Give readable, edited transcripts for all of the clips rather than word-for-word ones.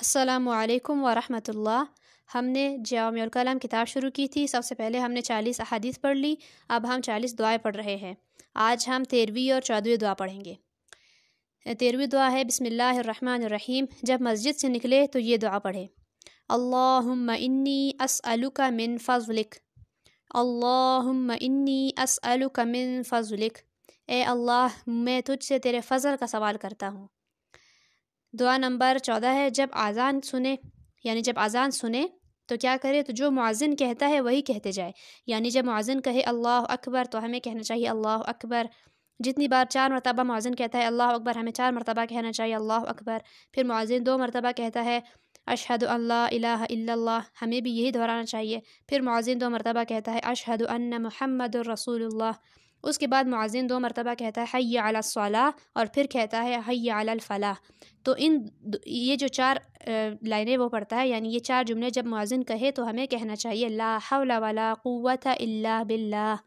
अस्सलामु अलैकुम वरहमतुल्लाह। हमने जामिउल कलाम किताब शुरू की थी। सबसे पहले हमने 40 अहादीस पढ़ ली। अब हम 40 दुआएं पढ़ रहे हैं। आज हम 13वीं और 14वीं दुआ पढ़ेंगे। 13वीं दुआ है बिस्मिल्लाहिर्रहमानिर्रहीम। जब मस्जिद से निकले तो ये दुआ पढ़े, अल्लाहुम्मा इन्नी अस्अलुका मिन फ़ज़लिक, अल्लाहुम्मा इन्नी अस्अलुका मिन फ़ज़लिक। ए अल्लाह, मैं तुझसे तेरे फ़ज़ल का सवाल करता हूँ। दुआ नंबर 14 है, जब आज़ान सुने यानी जब आज़ान सुने तो क्या करे, तो जो मुअज़्ज़िन कहता है वही कहते जाए। यानी जब मुअज़्ज़िन कहे अल्लाह अकबर तो हमें कहना चाहिए अल्लाह अकबर। जितनी बार 4 मरतबा मुअज़्ज़िन कहता है अल्लाह अकबर, हमें 4 मरतबा कहना चाहिए अल्लाह अकबर। फिर मुअज़्ज़िन 2 मरतबा कहता है अशहदु अल्ला इलाहा इल्लल्लाह, हमें भी यही दोहराना चाहिए। फिर मुअज़्ज़िन 2 मरतबा कहता है अशहदु अन्ना मुहम्मदुर रसूलुल्लाह। उसके बाद मुअज़्ज़िन 2 मरतबा कहता है हय्य अला सलाह और फिर कहता है हय्य अलल फलाह। तो ये जो 4 लाइनें वो पढ़ता है, यानी ये 4 जुमले जब मुअज़्ज़िन कहे तो हमें कहना चाहिए ला हौला वला कुव्वता इल्ला बिल्लाह।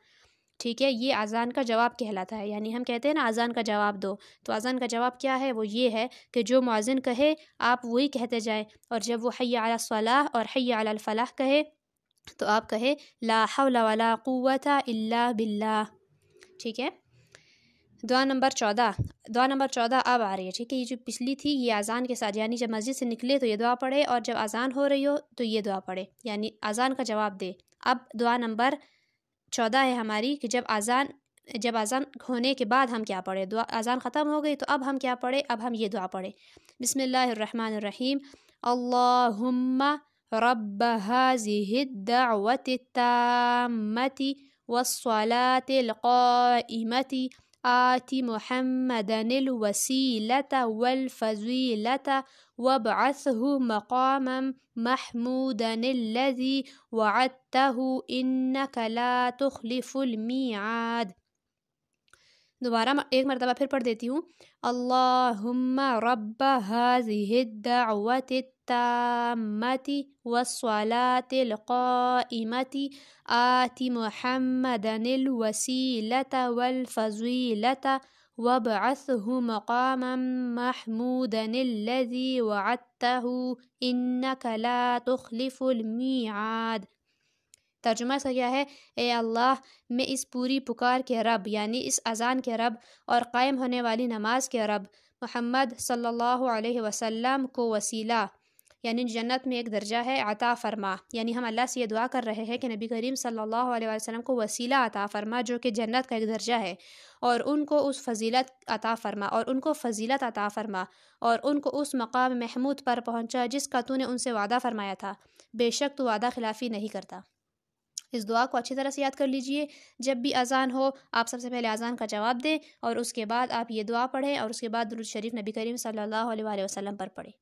ठीक है, ये अज़ान का जवाब कहलाता है। यानी हम कहते हैं ना अज़ान का जवाब दो, तो अज़ान का जवाब क्या है, वो ये है कि जो मुअज़्ज़िन कहे आप वही कहते जाएँ। और जब वो हय्य अला सलाह और हय्य अलल फलाह कहे तो आप कहे ला हौला वला कुव्वता इल्ला बिल्लाह। ठीक है। दुआ नंबर 14 अब आ रही है। ठीक है, ये जो पिछली थी ये अज़ान के साथ, यानी जब मस्जिद से निकले तो ये दुआ पढ़े और जब अज़ान हो रही हो तो ये दुआ पढ़े, यानी अज़ान का जवाब दे। अब दुआ नंबर 14 है हमारी कि जब अज़ान होने के बाद हम क्या पढ़े। दुआ अज़ान ख़त्म हो गई तो अब हम क्या पढ़े, अब हम ये दुआ पढ़े, बिस्मिल्लाहिर्रहमानिर्रहीम, अल्लाहुम्मा रब्ब हाज़िहिद दअवतित ताम्मति वस्सलातिल क़ाइमति आति मुहम्मदनिल वसीलता वल फ़ज़ीलता वब्असहु मक़ामम महमूदनिल्लज़ी वअदतहु इन्नका ला तुख़लिफ़ुल मिआद। दोबारा एक मरतबा फिर पढ़ देती हूँ, अल्लाहुम्मा रब्ब हाज़िहिद दअवतित ताम्मति वस्सलातिल क़ाइमति आति मुहम्मदनिल वसीलता वल फ़ज़ीलता वब्असहु मक़ामम महमूदनिल्लज़ी वअदतहु इन्नका ला तुख़लिफ़ुल मिआद। तर्जुमा इसका क्या है, ए अल्लाह, मैं इस पूरी पुकार के रब यानी इस अज़ान के रब और क़ायम होने वाली नमाज के रब मोहम्मद सल्लल्लाहु अलैहि वसल्लम को वसीला यानी जन्नत में एक दर्जा है अता फ़रमा। यानी हम अल्लाह से ये दुआ कर रहे हैं कि नबी करीम सल्लल्लाहु अलैहि वसल्लम को वसीला अता फ़रमा जो कि जन्नत का एक दर्जा है, और उनको उस फ़जीलत अता फ़रमा और उनको फ़जीलत अता फ़रमा और उनको उस मकाम महमूद पर पहुँचा जिसका तूने उनसे वादा फ़रमाया था। बेशक तू वादा खिलाफ़ी नहीं करता। इस दुआ को अच्छी तरह से याद कर लीजिए। जब भी अज़ान हो आप सबसे पहले अज़ान का जवाब दें और उसके बाद आप ये दुआ पढ़ें और उसके बाद दुरूद शरीफ नबी करीम सल्लल्लाहु अलैहि वसल्लम पर पढ़ें।